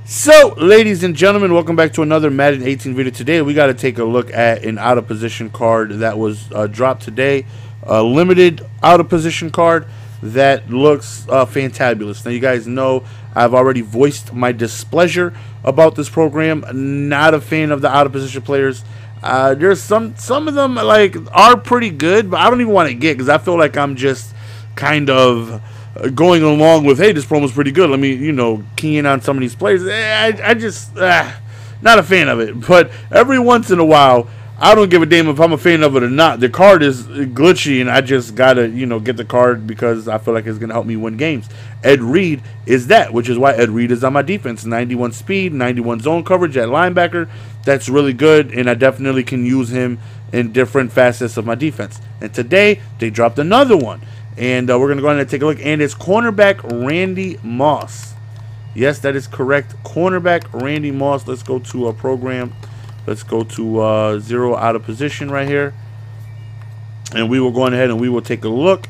So, ladies and gentlemen, welcome back to another Madden 18 video. Today, we got to take a look at an out-of-position card that was dropped today. A limited out-of-position card that looks fantabulous. Now, you guys know I've already voiced my displeasure about this program. Not a fan of the out-of-position players. There's some of them like are pretty good, but I don't even want to get because I feel like I'm just kind of going along with, hey, this promo's pretty good. Let me, key in on some of these players. I just not a fan of it. But every once in a while, I don't give a damn if I'm a fan of it or not. The card is glitchy, and I just gotta, get the card because I feel like it's gonna help me win games. Ed Reed is that, which is why Ed Reed is on my defense. 91 speed, 91 zone coverage at linebacker. That's really good, and I definitely can use him in different facets of my defense. And today they dropped another one. And we're going to go ahead and take a look. And it's cornerback Randy Moss. Yes, that is correct. Cornerback Randy Moss. Let's go to a program. Let's go to 0 out of position right here. And we will go ahead and we will take a look.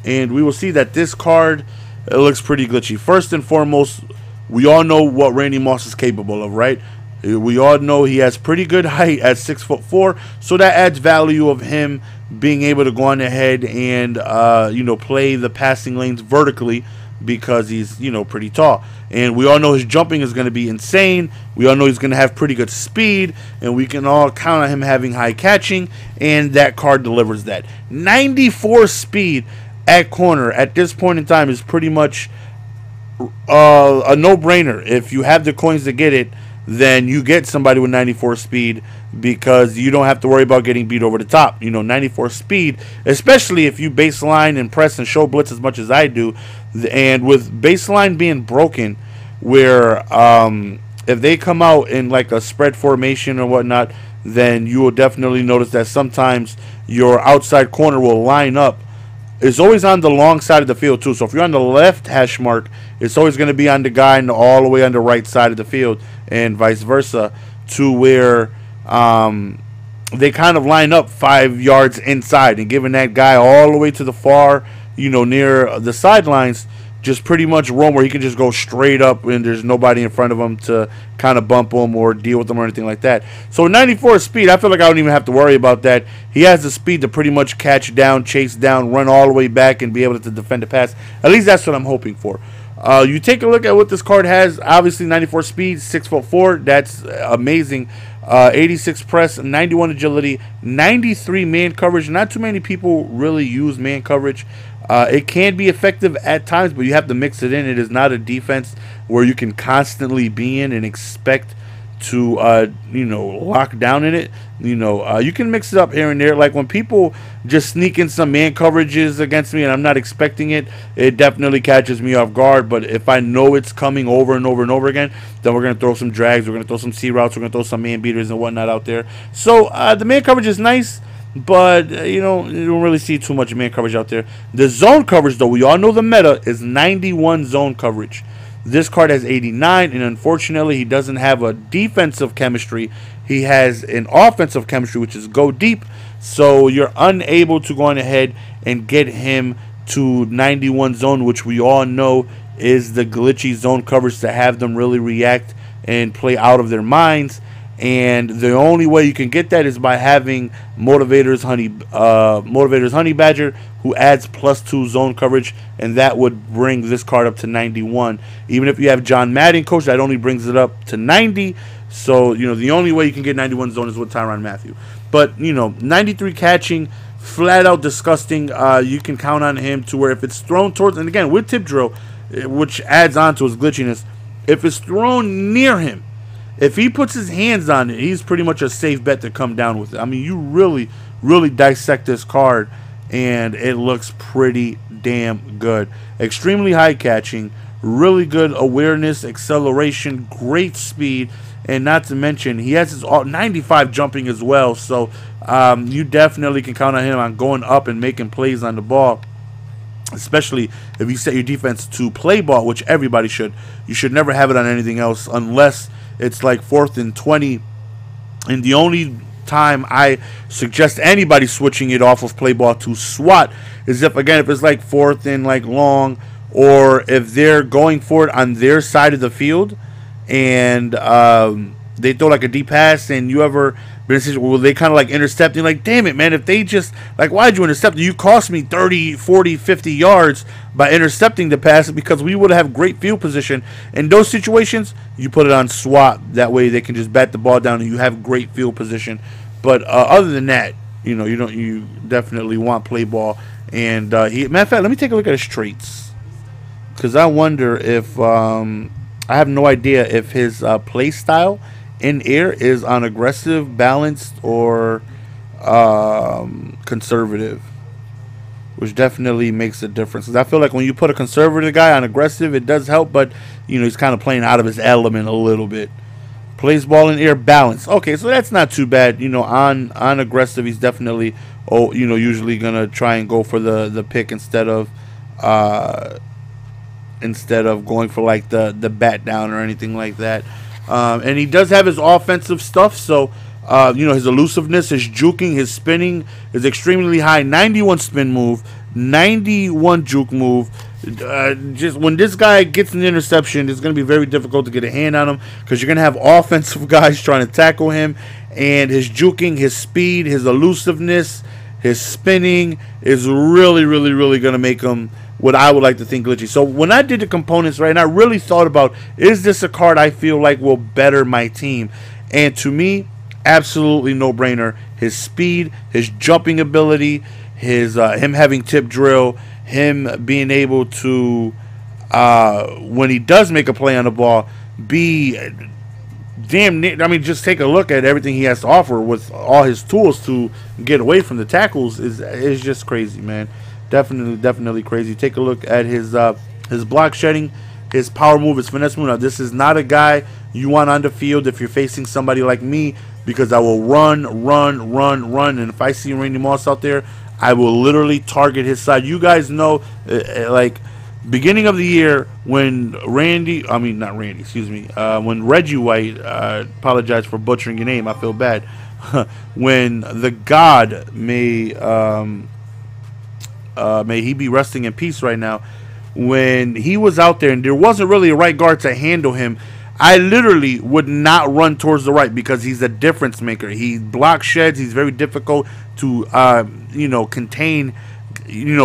And we will see that this card, it looks pretty glitchy. First and foremost, we all know what Randy Moss is capable of, right? We all know he has pretty good height at 6'4", so that adds value of him being able to go on ahead and play the passing lanes vertically because he's pretty tall. And we all know his jumping is going to be insane. We all know he's going to have pretty good speed, and we can all count on him having high catching, and that card delivers that. 94 speed at corner at this point in time is pretty much a no-brainer. If you have the coins to get it, then you get somebody with 94 speed because you don't have to worry about getting beat over the top. 94 speed, especially if you baseline and press and show blitz as much as I do. And with baseline being broken, where if they come out in like a spread formation or whatnot, then you will definitely notice that sometimes your outside corner will line up. It's always on the long side of the field too. So if you're on the left hash mark, it's always going to be on the guy all the way on the right side of the field, and vice versa, to where they kind of line up 5 yards inside and giving that guy all the way to the far, near the sidelines, just pretty much roam where he can just go straight up and there's nobody in front of him to kind of bump him or deal with him or anything like that. So 94 speed, I feel like I don't even have to worry about that. He has the speed to pretty much catch down, chase down, run all the way back, and be able to defend the pass. At least that's what I'm hoping for. You take a look at what this card has. Obviously 94 speed, 6'4", that's amazing. 86 press, 91 agility, 93 man coverage. Not too many people really use man coverage. It can be effective at times, but you have to mix it in. It is not a defense where you can constantly be in and expect to lock down in it. You can mix it up here and there. Like when people just sneak in some man coverages against me and I'm not expecting it, it definitely catches me off guard. But if I know it's coming over and over and over again, then we're going to throw some drags, we're going to throw some C routes, we're going to throw some man beaters and whatnot out there. So the man coverage is nice, but you don't really see too much man coverage out there. The zone coverage, though, we all know the meta is 91 zone coverage. This card has 89, and unfortunately, he doesn't have a defensive chemistry. He has an offensive chemistry, which is go deep. So you're unable to go on ahead and get him to 91 zone, which we all know is the glitchy zone coverage to have them really react and play out of their minds. And the only way you can get that is by having Motivator's Honey Badger, who adds +2 zone coverage, and that would bring this card up to 91. Even if you have John Madden coach, that only brings it up to 90. So the only way you can get 91 zone is with Tyrann Mathieu. But 93 catching, flat out disgusting. You can count on him to where if it's thrown towards, and again with tip drill, which adds on to his glitchiness, if it's thrown near him, if he puts his hands on it, he's pretty much a safe bet to come down with it. I mean, you really, really dissect this card, and it looks pretty damn good. Extremely high catching, really good awareness, acceleration, great speed, and not to mention, he has his 95 jumping as well. So you definitely can count on him on going up and making plays on the ball. Especially if you set your defense to play ball, which everybody should. You should never have it on anything else unless it's like 4th and 20. And the only time I suggest anybody switching it off of play ball to SWAT is if it's like 4th and like long, or if they're going for it on their side of the field and they throw like a deep pass, and you ever been in a situation where they kind of like intercept, and like, damn it, man, if they just, like, why'd you intercept? You cost me 30, 40, 50 yards by intercepting the pass, because we would have great field position. In those situations, you put it on swap. That way they can just bat the ball down and you have great field position. But other than that, you definitely want play ball. And matter of fact, let me take a look at his traits, because I wonder if I have no idea if his play style in air is on aggressive, balanced, or conservative, which definitely makes a difference. Because I feel like when you put a conservative guy on aggressive, it does help, but he's kind of playing out of his element a little bit. Plays ball in air, balance. Okay, so that's not too bad. On aggressive, he's definitely usually gonna try and go for the pick instead of going for like the bat down or anything like that. And he does have his offensive stuff, so his elusiveness, his juking, his spinning is extremely high. 91 spin move, 91 juke move. Just when this guy gets an interception, it's going to be very difficult to get a hand on him, because you're going to have offensive guys trying to tackle him. And his juking, his speed, his elusiveness, his spinning is really, really, really going to make him what I would like to think glitchy. So when I did the components, right, and I really thought about, is this a card I feel like will better my team? And to me, absolutely no brainer. His speed, his jumping ability, his him having tip drill, him being able to when he does make a play on the ball, be damn near, just take a look at everything he has to offer with all his tools to get away from the tackles is just crazy, man. Definitely crazy. Take a look at his block shedding, his power move, his finesse move. Now, this is not a guy you want on the field if you're facing somebody like me, because I will run, and if I see Randy Moss out there, I will literally target his side. You guys know, like, beginning of the year when when Reggie White, apologize for butchering your name, I feel bad, when the God may he be resting in peace right now, when he was out there and there wasn't really a right guard to handle him, I literally would not run towards the right, because he's a difference maker. He block sheds. He's very difficult to contain,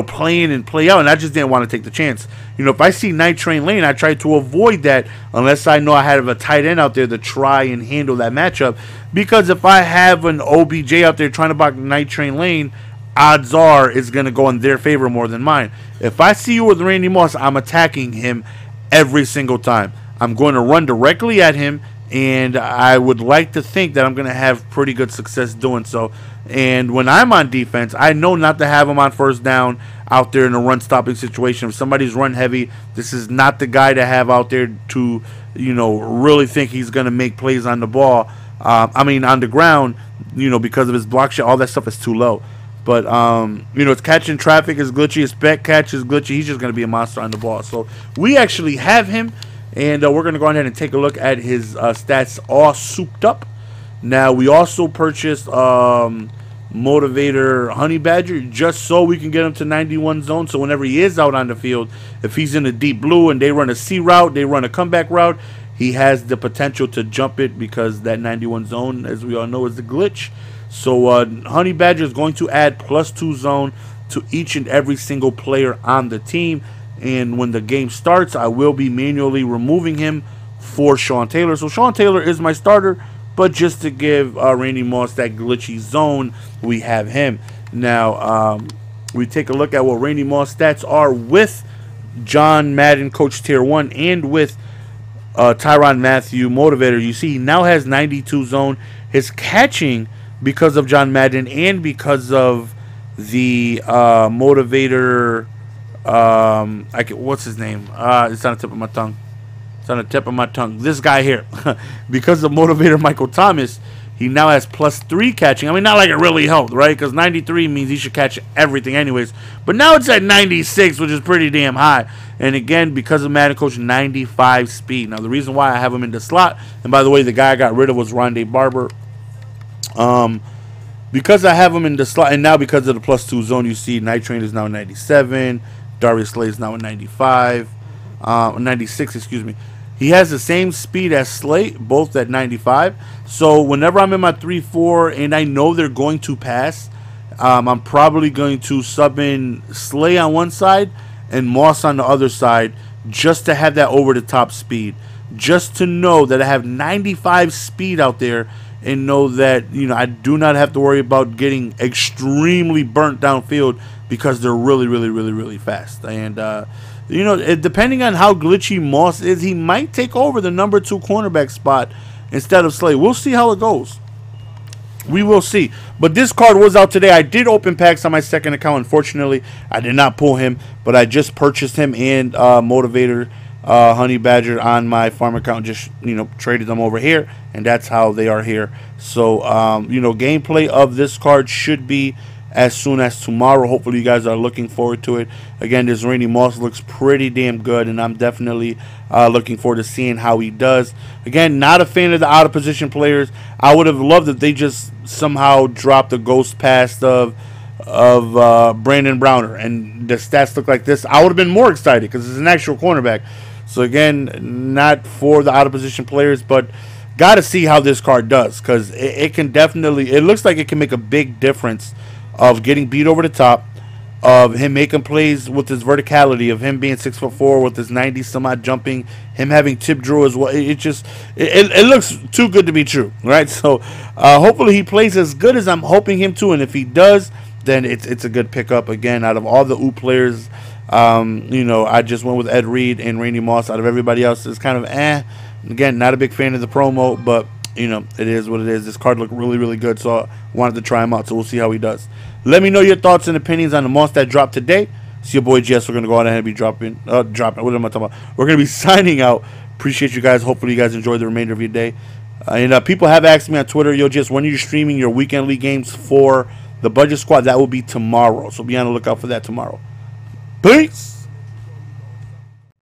play in and play out, and I just didn't want to take the chance. If I see Night Train Lane, I try to avoid that unless I know I have a tight end out there to try and handle that matchup, because if I have an OBJ out there trying to block Night Train Lane, odds are it's going to go in their favor more than mine. If I see you with Randy Moss, I'm attacking him every single time. I'm going to run directly at him, and I would like to think that I'm going to have pretty good success doing so. And when I'm on defense, I know not to have him on first down out there in a run-stopping situation. If somebody's run heavy, this is not the guy to have out there to, really think he's going to make plays on the ball. On the ground, because of his block shot, all that stuff is too low. But, it's catching traffic is glitchy. His back catch is glitchy. He's just going to be a monster on the ball. So we actually have him, and we're going to go ahead and take a look at his stats all souped up. Now, we also purchased Motivator Honey Badger just so we can get him to 91 zone. So whenever he is out on the field, if he's in the deep blue and they run a C route, they run a comeback route, he has the potential to jump it, because that 91 zone, as we all know, is the glitch. So Honey Badger is going to add +2 zone to each and every single player on the team. And when the game starts, I will be manually removing him for Sean Taylor. So Sean Taylor is my starter, but just to give Randy Moss that glitchy zone, we have him. Now, we take a look at what Randy Moss stats are with John Madden Coach Tier 1 and with Tyrann Mathieu Motivator. You see, he now has 92 zone. His catching, because of John Madden and because of the Motivator, what's his name? It's on the tip of my tongue. It's on the tip of my tongue. This guy here. Because of Motivator Michael Thomas, he now has +3 catching. Not like it really helped, right? Because 93 means he should catch everything anyways. But now it's at 96, which is pretty damn high. And again, because of Madden Coach, 95 speed. Now, the reason why I have him in the slot, and by the way, the guy I got rid of was Rondé Barber. Because I have him in the slot, and now because of the +2 zone, you see Night Train is now 97, Darius Slay is now at 95, 96, excuse me. He has the same speed as Slate, both at 95. So whenever I'm in my 3-4 and I know they're going to pass, I'm probably going to sub in Slay on one side and Moss on the other side, just to have that over-the-top speed. Just to know that I have 95 speed out there, and know that, you know, I do not have to worry about getting extremely burnt downfield, because they're really, really, really, really fast. And, you know, depending on how glitchy Moss is, he might take over the number 2 cornerback spot instead of Slay. We'll see how it goes. We will see. But this card was out today. I did open packs on my second account. Unfortunately, I did not pull him, but I just purchased him and Motivator Honey Badger on my farm account. Just, you know, traded them over here, and that's how they are here. So, you know, gameplay of this card should be as soon as tomorrow. Hopefully you guys are looking forward to it. Again, this Randy Moss looks pretty damn good, and I'm definitely looking forward to seeing how he does. Again, not a fan of the out of position players. I would have loved if they just somehow dropped the ghost past of Brandon Browner and the stats look like this. I would have been more excited because it's an actual cornerback. So again, not for the out of position players, but got to see how this card does, because it can definitely, it looks like it can make a big difference of getting beat over the top, of him making plays with his verticality, of him being 6'4" with his 90 some odd jumping, him having tip drill as well. It looks too good to be true, right? So hopefully he plays as good as I'm hoping him to, and if he does, then it's a good pickup. Again, out of all the OOP players, you know, I just went with Ed Reed and Randy Moss. Out of everybody else, it's kind of Again, not a big fan of the promo, but you know, it is what it is. This card looked really, really good, so I wanted to try him out. So we'll see how he does. Let me know your thoughts and opinions on the Moss that dropped today. It's your boy Jess. We're gonna go out ahead and be dropping. What am I talking about? We're gonna be signing out. Appreciate you guys. Hopefully you guys enjoy the remainder of your day. And people have asked me on Twitter, yo, Jess, when are you streaming your weekend league games for the budget squad? That will be tomorrow. So be on the lookout for that tomorrow. Peace.